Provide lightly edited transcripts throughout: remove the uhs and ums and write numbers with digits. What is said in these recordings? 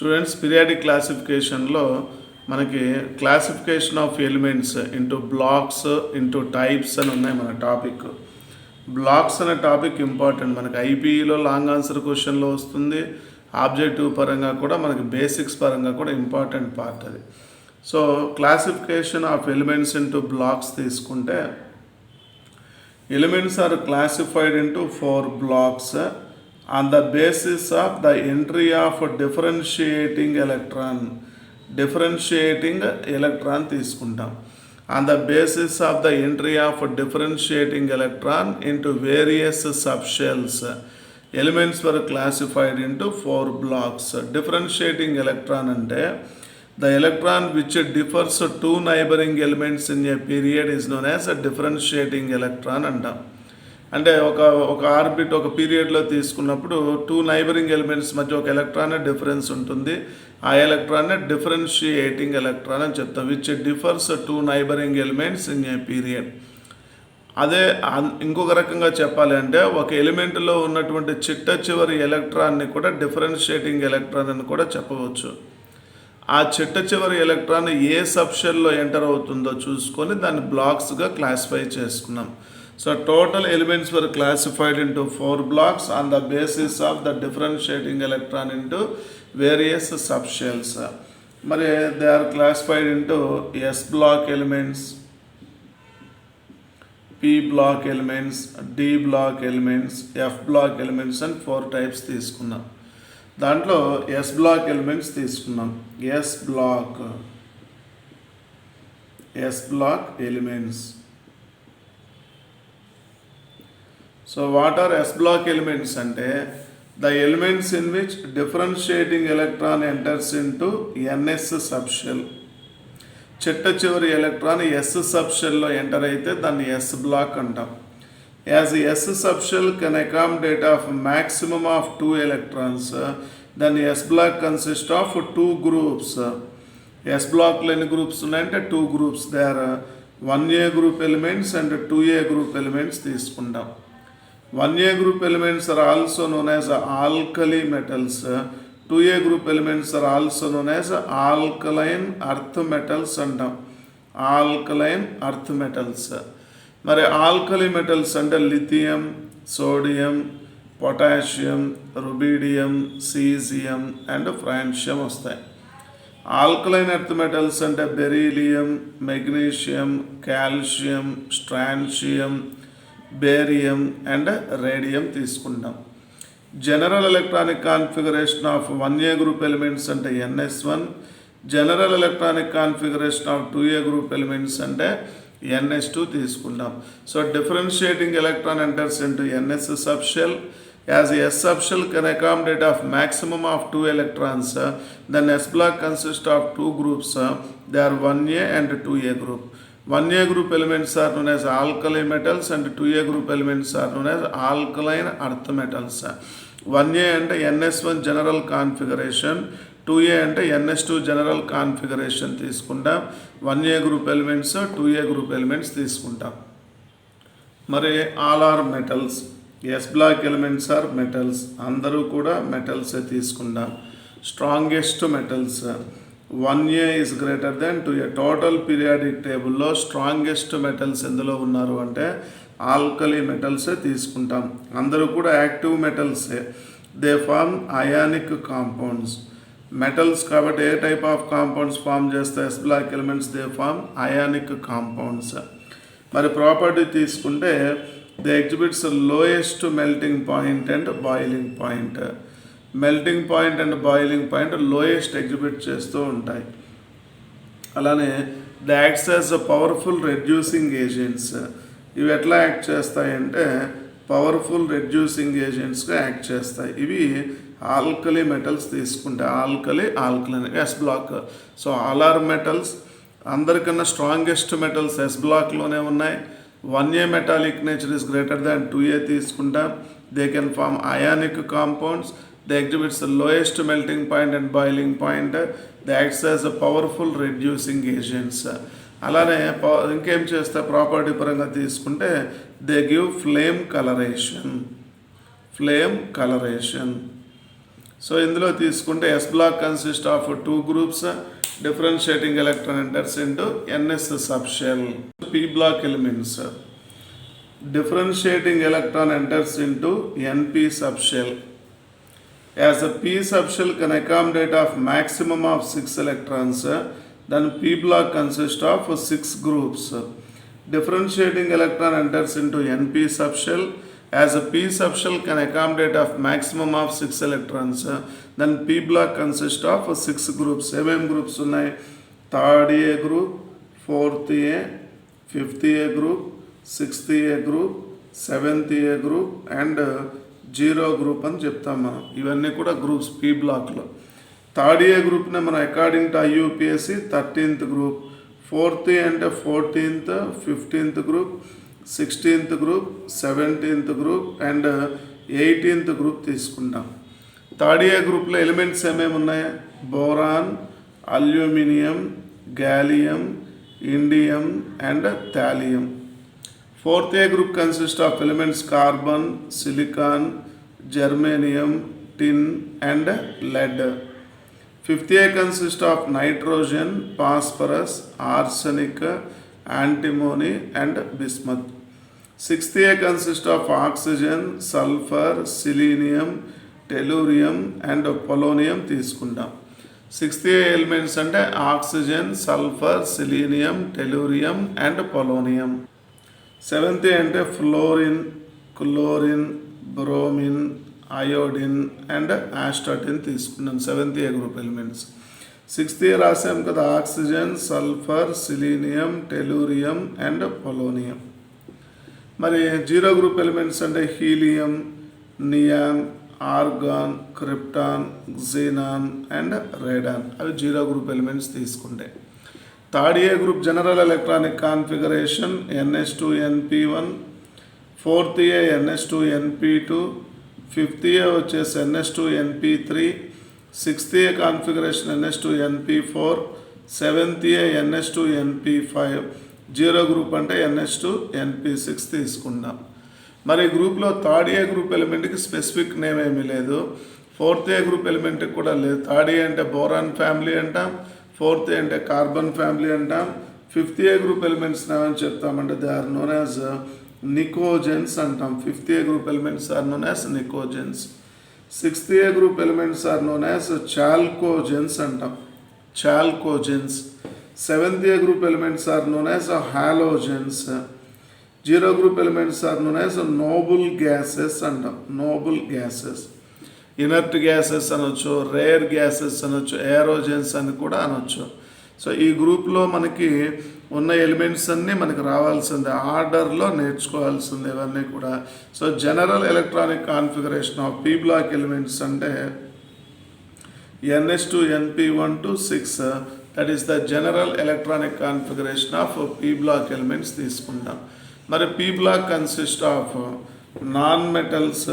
Students periodic క్లాసిఫికేషన్లో మనకి classification of elements into blocks into types అని ఉన్నాయి. మన టాపిక్ బ్లాక్స్ అనే టాపిక్ ఇంపార్టెంట్. మనకి ఐపీఈలో లాంగ్ ఆన్సర్ క్వశ్చన్లో వస్తుంది. ఆబ్జెక్టివ్ పరంగా కూడా మనకి బేసిక్స్ పరంగా కూడా ఇంపార్టెంట్ పార్ట్ అది. So classification of elements into blocks తీసుకుంటే elements are classified into 4 blocks on the basis of the entry of differentiating electron తీసుకుంటాం. On the basis of the entry of differentiating electron into various subshells, elements were classified into 4 blocks. Differentiating electron అంటే the electron which differs two neighboring elements in a period is known as a differentiating electron అంటాం. అంటే ఒక orbit ఒక పీరియడ్లో తీసుకున్నప్పుడు 2 neighbouring elements మధ్య ఒక electron difference ఉంటుంది. ఆ ఎలక్ట్రాన్ డిఫరెన్షియేటింగ్ ఎలక్ట్రాన్ అని చెప్తాం. Which differs 2 neighbouring elements in a period. అదే ఇంకొక రకంగా చెప్పాలి అంటే ఒక ఎలిమెంట్లో ఉన్నటువంటి చిట్ట చివరి ఎలక్ట్రాన్ని కూడా డిఫరెన్షియేటింగ్ ఎలక్ట్రాన్ అని కూడా చెప్పవచ్చు. ఆ చిట్ట చివరి ఎలక్ట్రాన్ ఏ సబ్షెల్లో ఎంటర్ అవుతుందో చూసుకొని దాన్ని బ్లాక్స్గా క్లాసిఫై చేసుకున్నాం. So total elements were classified into 4 blocks on the basis of the differentiating electron into various subshells. But they are classified into S block elements, P block elements, D block elements, F block elements and 4 types తీసుకున్నాం. దాంట్లో S block elements తీసుకున్నాం. S block elements. So what are S block elements అంటే the elements in which differentiating electron enters into NS subshell. చిట్ట చివరి electron S సబ్షెల్లో enter అయితే దాన్ని S black అంటాం. As S subshell can accommodate of maximum of 2 electrons, then S block consists of 2 groups. S block లో ఎన్ని groups ఉన్నాయంటే 2 groups. They are 1A group elements and 2A group elements తీసుకుంటాం. 1A group elements are also known as alkali metals. 2A group elements are also known as alkaline earth metals అంటాం. alkaline earth metals. మరి alkali metals అంటే lithium, sodium, potassium, rubidium, caesium and francium వస్తాయి. Alkaline earth metals అంటే beryllium, magnesium, calcium, strontium, barium and radium తీసుకుంటాం. General electronic configuration of 1A group elements అంటే NS1. General electronic configuration of 2A group elements అంటే NS2 తీసుకుంటాం. So differentiating electron enters into NS subshell. As S subshell can accommodate of maximum of 2 electrons, then S block consists of 2 groups. They are 1A and 2A group. 1A group elements are known as alkali metals and 2A group elements are known as alkaline earth metals. 1A అంటే NS1 general configuration, 2A అంటే NS2 general configuration తీసుకుంటాం. 1A group elements, 2A group elements తీసుకుంటాం. మరి all are metals. S block elements are metals. అందరూ కూడా metals తీసుకుంటాం. Strongest metals 1A is greater than 2A. Total periodic టేబుల్లో strongest metals ఎందులో ఉన్నారు అంటే ఆల్కలీ మెటల్సే తీసుకుంటాం. అందరూ కూడా యాక్టివ్ మెటల్సే. They form ionic compounds. Metals కాబట్టి ఏ టైప్ ఆఫ్ కాంపౌండ్స్ ఫామ్ చేస్తే S block elements they form ionic compounds. మరి ప్రాపర్టీ తీసుకుంటే they exhibits lowest melting point and boiling point. Melting point and boiling point lowest exhibit చేస్తూ ఉంటాయి. అలానే the acts as powerful reducing agents. ఇవి ఎట్లా act చేస్తాయంటే powerful reducing ఏజెంట్స్గా act చేస్తాయి. ఇవి ఆల్కలీ మెటల్స్ తీసుకుంటే alkaline S block. So all are metals. అందరికన్నా స్ట్రాంగెస్ట్ మెటల్స్ S బ్లాక్లోనే ఉన్నాయి. 1A metallic nature is greater than 2A తీసుకుంటాం. They can form ionic compounds. They exhibits the lowest melting point and boiling point. They acts as a powerful reducing agents. అలానే ఇంకేం చేస్తే property పరంగా తీసుకుంటే they give flame colouration. So ఇందులో తీసుకుంటే S block consists of 2 groups, differentiating electron enters into NS subshell. P block elements, differentiating electron enters into NP subshell. As a P subshell can accommodate of maximum of 6 electrons, then P block consists of 6 groups. Differentiating electron enters into NP subshell. As a P subshell can accommodate of maximum of 6 electrons, then P block consists of 6 groups. Seven groups ఉన్నాయి. Third A group, fourth A, fifth A group, sixth A group, seventh A group and zero group అని చెప్తాం మనం. ఇవన్నీ కూడా groups P బ్లాక్లో. Third A గ్రూప్నే మనం according to IUPAC 13th group, fourth A అంటే 14th, 15th group, 16th group, 17th group and 18th group తీసుకుంటాం. థర్డ్ ఏ గ్రూప్లో ఎలిమెంట్స్ ఏమేమి ఉన్నాయి? Boron, aluminium, gallium, indium and thallium. Fourth A group consists of elements carbon, silicon, germanium, tin and lead. Fifth A consists of nitrogen, phosphorus, arsenic, antimony and bismuth. Sixth A consists of oxygen, sulfur, selenium, tellurium and polonium తీసుకుంటాం. Sixth A elements అంటే oxygen, sulphur, selenium, tellurium and polonium. Seventh A అంటే fluorine, chlorine, bromine, iodine and astatine తీసుకున్నాం. Seventh A group elements. Sixth A రాసాం కదా, oxygen, sulphur, selenium, tellurium and polonium. మరి zero group elements అంటే helium, neon, argon, krypton, xenon and radon. అవి zero group elements తీసుకుంటే. Third A group general electronic configuration NH2NP1, fourth A NH2NP2, fifth A వచ్చేసి NH2NP3, sixth A configuration NH2NP4, seventh A NH2NP5. Zero group అంటే NH2NP6 తీసుకుందాం. మరి గ్రూప్లో third A group ఎలిమెంట్కి specific name ఏమీ లేదు, fourth ఏ group ఎలిమెంట్కి కూడా లేదు. థర్డ్ ఏ అంటే బోరాన్ ఫ్యామిలీ అంటాం, ఫోర్త్ ఏ అంటే కార్బన్ ఫ్యామిలీ అంటాం. ఫిఫ్త్ ఏ గ్రూప్ ఎలిమెంట్స్ ఏమని చెప్తామంటే they are known as pnicogens అంటాం. Fifth A group elements are known as pnicogens. Sixth A group elements are known as chalcogens అంటాం, chalcogens. Seventh A group elements are known as halogens. Zero group elements are known as noble gases అంటాం, noble gases. Inert gases అనొచ్చు, rare gases అనొచ్చు, aerogens అని కూడా అనొచ్చు. So ఈ గ్రూప్లో మనకి ఉన్న ఎలిమెంట్స్ అన్నీ మనకి రావాల్సిందే, ఆర్డర్లో నేర్చుకోవాల్సిందే ఇవన్నీ కూడా. So general electronic configuration of P block elements అంటే NH2NP1 to 6, that is the general electronic configuration of P block elements తీసుకుంటాం. మరి P block consist of non metals,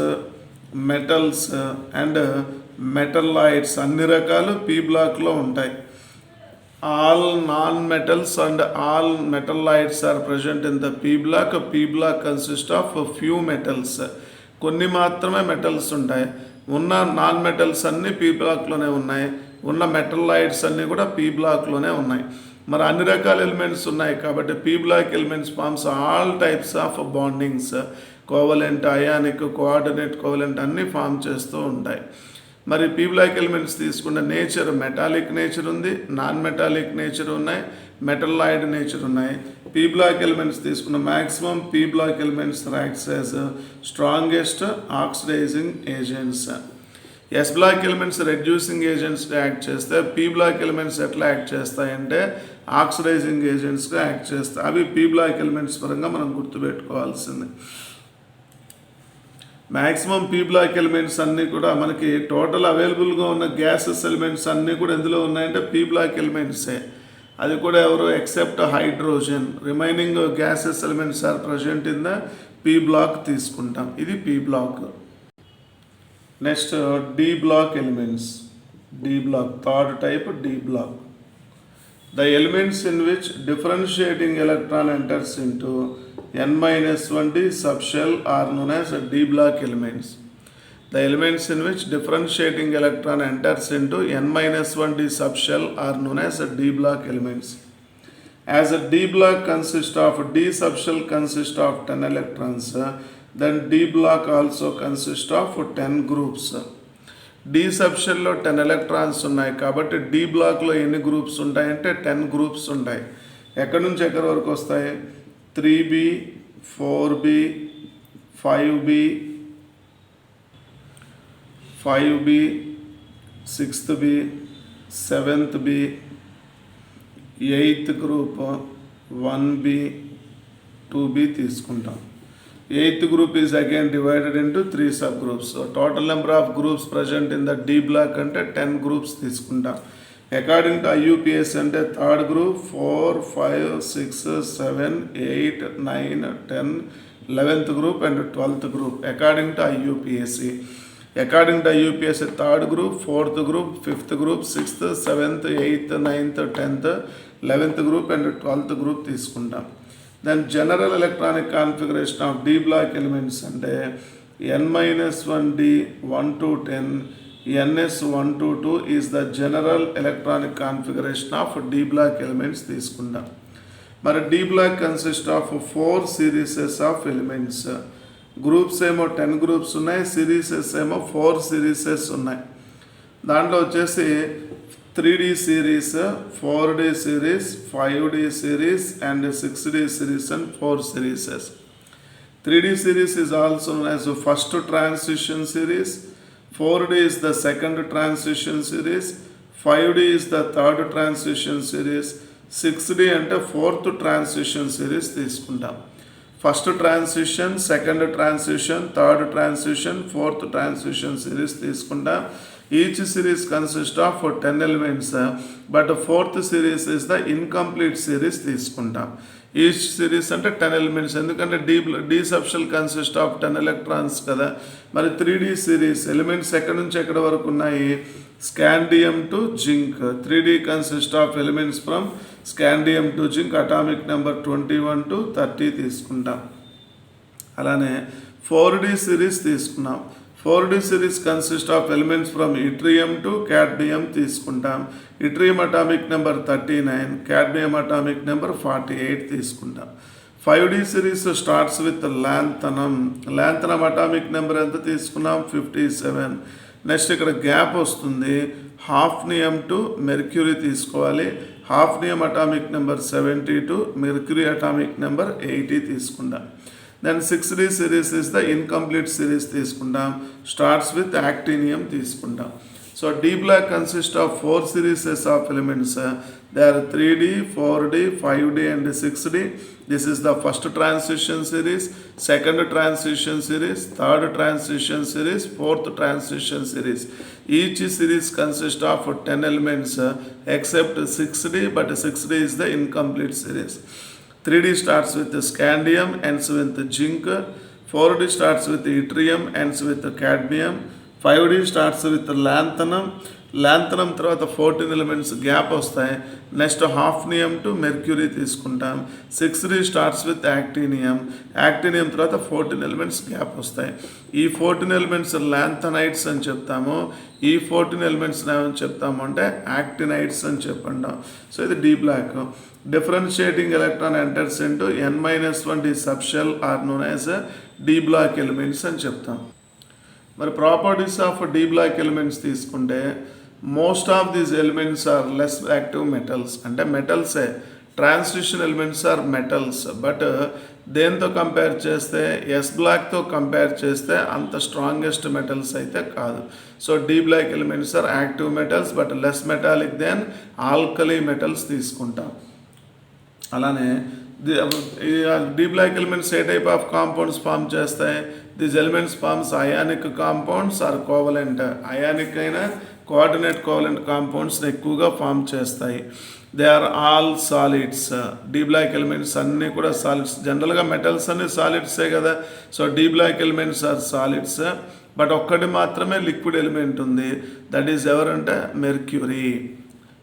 metals and metalloids అన్ని రకాలు పీ బ్లాక్లో ఉంటాయి. All non metals and all metalloids are present in the P block. P block consist of few metals, కొన్ని మాత్రమే మెటల్స్ ఉంటాయి. ఉన్న నాన్ మెటల్స్ అన్నీ పీ బ్లాక్లోనే ఉన్నాయి, ఉన్న మెటల్లాయిడ్స్ అన్నీ కూడా పీ బ్లాక్లోనే ఉన్నాయి. మరి అన్ని రకాల ఎలిమెంట్స్ ఉన్నాయి కాబట్టి P block elements forms all types of bondings, covalent, ionic, coordinate, covalent అన్నీ ఫామ్ చేస్తూ ఉంటాయి. మరి పీ బ్లాక్ ఎలిమెంట్స్ తీసుకున్న నేచర్ మెటాలిక్ నేచర్ ఉంది, నాన్ మెటాలిక్ నేచర్ ఉన్నాయి, మెటల్లాయిడ్ నేచర్ ఉన్నాయి. పీ బ్లాక్ ఎలిమెంట్స్ తీసుకున్న maximum P block elements acts as strongest oxidising agents. S block elements reducing ఏజెంట్స్గా యాక్ట్ చేస్తే పీ బ్లాక్ ఎలిమెంట్స్ ఎట్లా act చేస్తాయంటే oxidising ఏజెంట్స్గా యాక్ట్ చేస్తాయి. అవి పీ బ్లాక్ ఎలిమెంట్స్ పరంగా మనం గుర్తుపెట్టుకోవాల్సింది. మ్యాక్సిమం పీ బ్లాక్ ఎలిమెంట్స్ అన్నీ కూడా మనకి టోటల్ అవైలబుల్గా ఉన్న గ్యాసెస్ ఎలిమెంట్స్ అన్నీ కూడా ఎందులో ఉన్నాయంటే పీ బ్లాక్ ఎలిమెంట్సే. అది కూడా ఎవరు except hydrogen, remaining gases elements are present in the P block తీసుకుంటాం. ఇది P block. Next D block elements. D block third type D block. The elements in which differentiating electron enters into n-1d subshell are known as D block elements. The elements in which differentiating electron enters into n-1d subshell are known as d block elements. As a d block consists of d subshell consists of 10 electrons, then d block also consists of 10 groups. d సబ్షెల్లో 10 electrons ఉన్నాయి కాబట్టి d బ్లాక్లో ఎన్ని groups ఉంటాయంటే 10 groups ఉంటాయి. ఎక్కడి నుంచి ఎక్కడి వరకు వస్తాయి? 3b, 4b, 5b, 5b, 6th b, 7th b, 8th group, 1b, 2b తీసుకుంటాం. 8th group is again divided into 3 subgroups. So total number of groups present in the D block అంటే 10 groups తీసుకుంటాం. According to IUPAC అంటే 3rd group, 4, 5, 6, 7, 8, 9, 10, 11th group and 12th group according to IUPAC. According to IUPAC 3rd group, 4th group, 5th group, 6th, 7th, 8th, 9th, 10th, 11th group and 12th group తీసుకుంటాం. Then general electronic configuration of D block elements అంటే n-1d 1 to 10 ns1 to 2 is the general electronic configuration of D block elements తీసుకుంటాం. మరి D block consists of 4 series of elements. Groups ఏమో 10 groups ఉన్నాయి, serieses ఏమో 4 serieses ఉన్నాయి. దాంట్లో వచ్చేసి 3D series, 4D series, 5D series and 6D series and 4 series. 3D series is also known as the first transition series, 4D is the second transition series, 5D is the third transition series, 6D అంటే fourth transition series తీసుకుంటాం. First transition, second transition, third transition, fourth transition series తీసుకుంటాం. Each series consist of 10 elements, but fourth series is the incomplete series తీసుకుంటాం. Each series అంటే 10 elements, ఎందుకంటే D subshell consist of 10 electrons కదా. మరి 3D series elements ఎక్కడి నుంచి ఎక్కడి వరకు ఉన్నాయి? Scandium to zinc. 3D consist of elements from scandium to zinc, atomic number 21 to 30 తీసుకుంటాం. అలానే 4D సిరీస్ తీసుకున్నాం. 4D series consist of elements from yttrium to cadmium తీసుకుంటాం. Yttrium atomic number 39, cadmium atomic number 48 తీసుకుంటాం. 5D series starts with lanthanum. Lanthanum atomic number ఎంత తీసుకున్నాం? 57. Next ఇక్కడ gap వస్తుంది, hafnium to mercury తీసుకోవాలి. Hafnium atomic number 72, mercury atomic number 80 తీసుకుంటాం. Then 6D series is the incomplete series తీసుకుంటాం, starts with actinium తీసుకుంటాం. So D block consists of 4 series of elements. They are 3D, 4D, 5D and 6D. This is the first transition series, second transition series, third transition series, fourth transition series. Each series consists of 10 elements except 6D, but 6D is the incomplete series. 3D starts with scandium, ends with zinc. 4D starts with yttrium, ends with cadmium. 5D starts with లాంథనం. లాంథనం తర్వాత 14 elements gap వస్తాయి. Next hafnium to mercury తీసుకుంటాం. 6D starts with actinium. Actinium తర్వాత 14 elements gap వస్తాయి. ఈ 14 elements lanthanides అని చెప్తాము. ఈ 14 elements ఏమని చెప్తాము అంటే యాక్టినైట్స్ అని చెప్పండి. సో ఇది D block. Differentiating electron enters into n-1d subshell are known as D block elements అని చెప్తాం. మరి properties of D block elements తీసుకుంటే most of these elements are less active metals. అంటే మెటల్సే, transition elements are metals. But దేంతో compare చేస్తే, S బ్లాక్తో compare చేస్తే అంత స్ట్రాంగెస్ట్ మెటల్స్ అయితే కాదు. So D block elements are active metals but less metallic than alkali metals తీసుకుంటాం. అలానే D బ్లాక్ ఎలిమెంట్స్ ఏ టైప్ ఆఫ్ కాంపౌండ్స్ ఫామ్ చేస్తాయి? These elements forms ionic compounds or covalent. Ionic అయినా coordinate covalent కాంపౌండ్స్ని ఎక్కువగా form చేస్తాయి. They are all solids. D block elements అన్నీ కూడా సాలిడ్స్. జనరల్గా మెటల్స్ అన్ని సాలిడ్సే కదా. So D block elements are solids. But ఒక్కటి మాత్రమే లిక్విడ్ ఎలిమెంట్ ఉంది, దట్ ఈస్ ఎవరంటే mercury.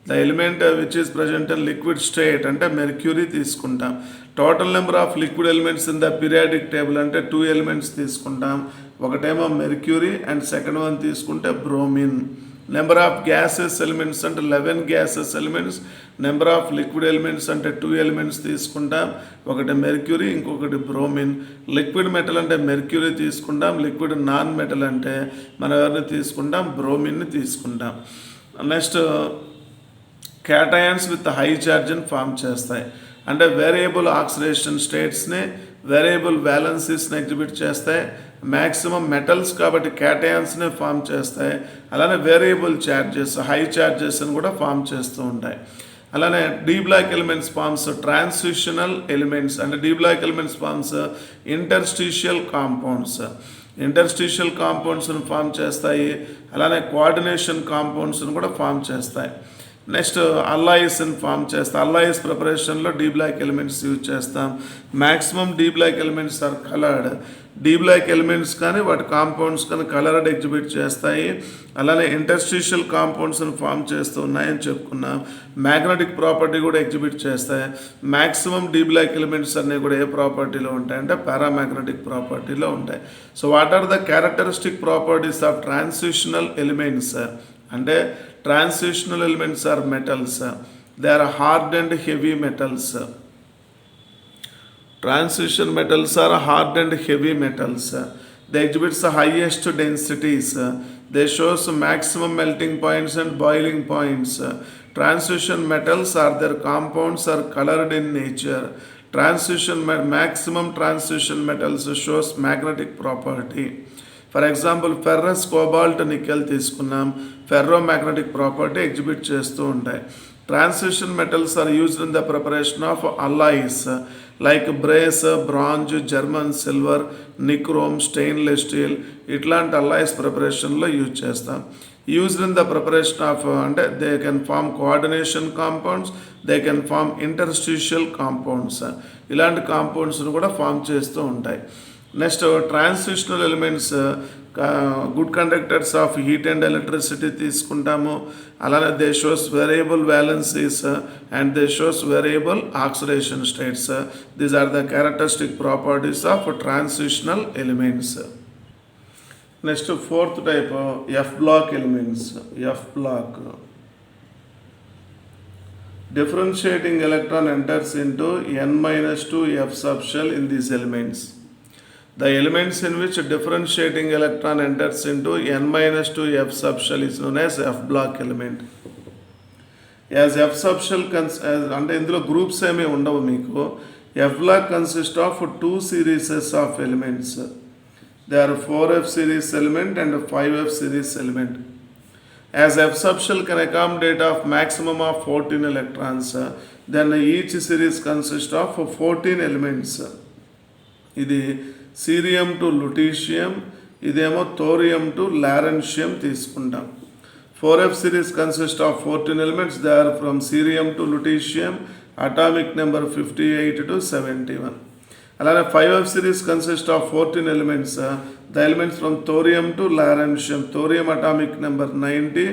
The element which is present in liquid state అంటే మెర్క్యూరీ తీసుకుంటాం. Total number of liquid elements in the periodic table అంటే 2 ఎలిమెంట్స్ తీసుకుంటాం. ఒకటేమో mercury and second one తీసుకుంటే bromine. Number of gases elements అంటే 11 gases elements. Number of liquid elements అంటే 2 elements తీసుకుంటాం, ఒకటి మెర్క్యూరీ ఇంకొకటి బ్రోమిన్. లిక్విడ్ మెటల్ అంటే మెర్క్యూరీ తీసుకుంటాం, లిక్విడ్ నాన్ మెటల్ అంటే మనం ఎవరిని తీసుకుంటాం, బ్రోమిన్ని తీసుకుంటాం. నెక్స్ట్ క్యాటయాన్స్ విత్ హై ఛార్జ్ని ఫామ్ చేస్తాయి, అంటే వేరియబుల్ ఆక్సిడేషన్ స్టేట్స్ని వేరియబుల్ వ్యాలెన్సీస్ని ఎగ్జిబిట్ చేస్తాయి. మ్యాక్సిమం మెటల్స్ కాబట్టి క్యాటయాన్స్ని ఫామ్ చేస్తాయి. అలానే వేరియబుల్ ఛార్జెస్ హై ఛార్జెస్ని కూడా ఫామ్ చేస్తూ ఉంటాయి. అలానే D block elements forms transitional elements, అంటే D block elements forms interstitial compounds. Interstitial కాంపౌండ్స్ని ఫామ్ చేస్తాయి, అలానే కోఆర్డినేషన్ కాంపౌండ్స్ని కూడా ఫామ్ చేస్తాయి. నెక్స్ట్ అల్లాయిస్ని ఫామ్ చేస్తాం. అల్లాయిస్ ప్రిపరేషన్లో డి బ్లాక్ ఎలిమెంట్స్ యూజ్ చేస్తాం. Maximum D block elements are coloured. D block elements కానీ వాటి కాంపౌండ్స్ కానీ కలర్డ్ ఎగ్జిబిట్ చేస్తాయి. అలానే ఇంటర్స్టిషియల్ కాంపౌండ్స్ని ఫామ్ చేస్తూ ఉన్నాయని చెప్పుకున్నాం. మ్యాగ్నెటిక్ ప్రాపర్టీ కూడా ఎగ్జిబిట్ చేస్తాయి. మ్యాక్సిమం డి బ్లాక్ ఎలిమెంట్స్ అన్నీ కూడా ఏ ప్రాపర్టీలో ఉంటాయంటే పారామ్యాగ్నెటిక్ ప్రాపర్టీలో ఉంటాయి. So what are the characteristic properties of transitional elements అంటే transitional elements are metals. They are hard and heavy metals. Transition metals are hard and heavy metals. They exhibit the highest densities. They show maximum melting points and boiling points. Transition metals are their compounds are colored in nature. Maximum transition metals shows magnetic property. For example ferrous, cobalt, nickel తీసుకున్నాం. Ferro magnetic property exhibit చేస్తూ ఉంటాయి. Transition metals are used in the preparation of alloys like brass, bronze, German silver, nichrome, stainless steel. ఇట్లాంటి alloys ప్రిపరేషన్లో use చేస్తాం. Used in the preparation of అంటే they can form coordination compounds, they can form interstitial compounds. ఇలాంటి కాంపౌండ్స్ను కూడా form చేస్తూ ఉంటాయి. Next transitional elements good conductors of heat and electricity తీసుకుంటాము. అలానే they shows variable valencies and they shows variable oxidation states. These are the characteristic properties of transitional elements. Next fourth type F block elements. F block differentiating electron enters into n-2 f subshell in these elements. The elements in which differentiating electron enters into n-2 f subshell is known as f block element. As f subshell అంటే ఇందులో groups ఏమీ ఉండవు మీకు. f block consists of 2 series of elements. There are 4f series element and 5f series element. As f subshell can accommodate of maximum of 14 electrons, then each series consists of 14 elements. ఇది cerium to lutetium, ఇదేమో thorium to lawrencium తీసుకుంటాం. 4f series consists of 14 elements. They are from cerium to lutetium, atomic number 58 to 71. అలానే 5f series consists of 14 elements. The elements from thorium to lawrencium. Thorium atomic number 90,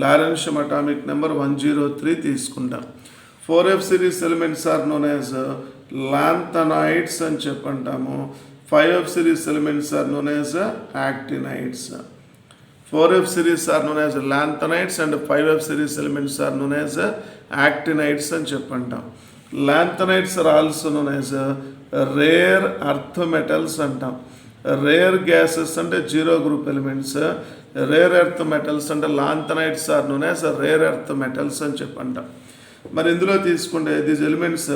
lawrencium atomic number 103 తీసుకుంటాం. 4f series elements are known as lanthanides అని చెప్పంటాము. 5f series elements are known as actinides. 4f series are known as lanthanides and 5f series elements are known as actinides అని చెప్పంటాం. Lanthanides are also known as rare earth metals అంటాం. Rare gases అంటే zero group elements. Rare earth metals అంటే lanthanides are known as rare earth metals అని చెప్పంటాం. మరి ఇందులో తీసుకుంటే these elements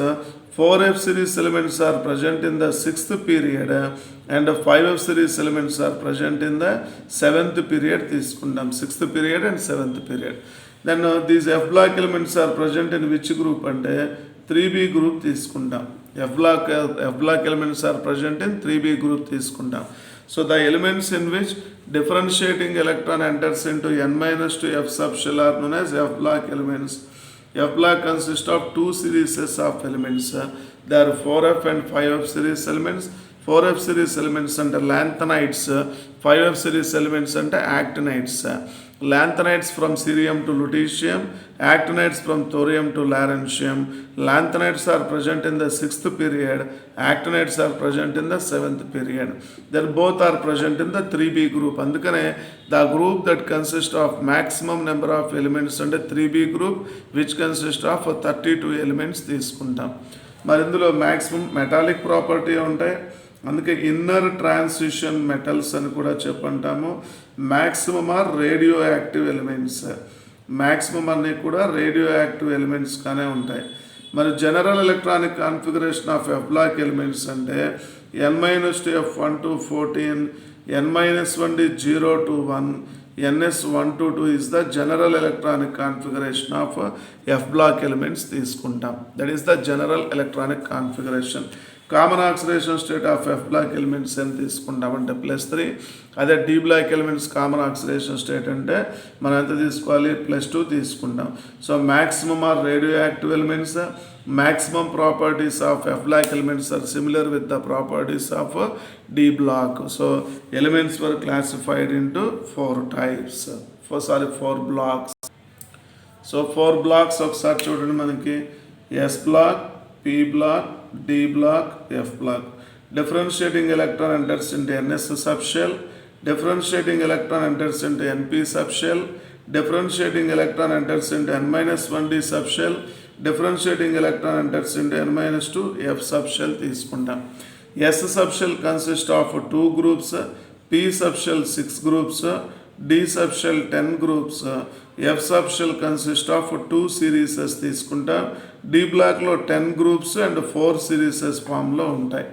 4f series elements are present in the 6th period and 5f series elements are present in the 7th period తీసుకుంటాం. 6th period and 7th period. Then these f block elements are present in which group అంటే 3b group తీసుకుంటాం. f block elements are present in 3b group తీసుకుంటాం. So the elements in which differentiating electron enters into n-2 f subshell are known as f block elements. F block consists of 2 series of elements. There are 4f and 5f series elements. 4f series elements అంటే lanthanides, 5f series elements అంటే actinides. lanthanides from cerium to lutetium, actinides from thorium to lawrencium. Lanthanides are present in the 6th period, actinides are present in the 7th period. Then both are present in the 3b group. Andukane the group that consists of maximum number of elements and 3b group which consists of 32 elements తీసుకుంటాం. మరి ఇందులో maximum metallic property ఉంటాయి, అందుకే inner transition metals అని కూడా చెప్పంటాము. Maximum are radioactive elements, maximum అన్నీ కూడా రేడియో యాక్టివ్ ఎలిమెంట్స్గానే ఉంటాయి. మరి general electronic configuration of F block elements అంటే n-1 to 14, n-1 is 0 to 1, ns1 to 2 is the general electronic configuration of F block elements తీసుకుంటాం. That is the general electronic configuration. Common oxidation state of F block elements అని తీసుకుంటామంటే +3. అదే D block elements common oxidation state అంటే మనం ఎంత తీసుకోవాలి, +2 తీసుకుంటాం. So maximum are radioactive elements, maximum properties of F block elements are similar with the properties of D block. So elements were classified into 4 types. 4 blocks. So 4 blocks ఒకసారి చూడండి మనకి S block, P block, D block, F block. Differentiating electron enters into NS subshell. Differentiating electron enters into NP subshell. Differentiating electron enters into N-1D subshell. Differentiating electron enters into n-2 F subshell తీసుకుంటాం. S subshell consists of 2 groups, P subshell 6 groups, D subshell 10 groups, F subshell consists of 2 series తీసుకుంటాం. D block లో 10 groups and 4 series ఫామ్లో ఉంటాయి.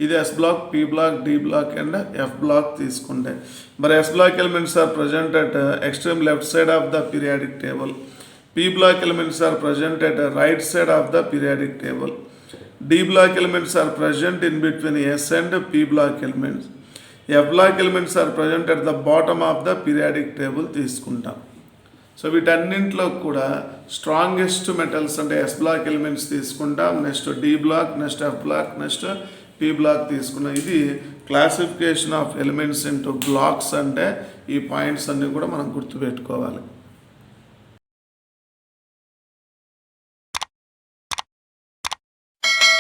ఇది S block, P block, D block and F block తీసుకుంటే. మరి S block elements are present at extreme left side of the periodic table. P block elements are present at the right side of the periodic table. D block elements are present in between S and P block elements. F block elements are present at the bottom of the periodic table తీసుకుంటాం. So వీటన్నింటిలో కూడా strongest metals అంటే S block elements తీసుకుంటాం. Next D block, next F block, next P block తీసుకున్నాం. ఇది classification of elements into blocks అంటే ఈ points అన్నీ కూడా మనం గుర్తుపెట్టుకోవాలి.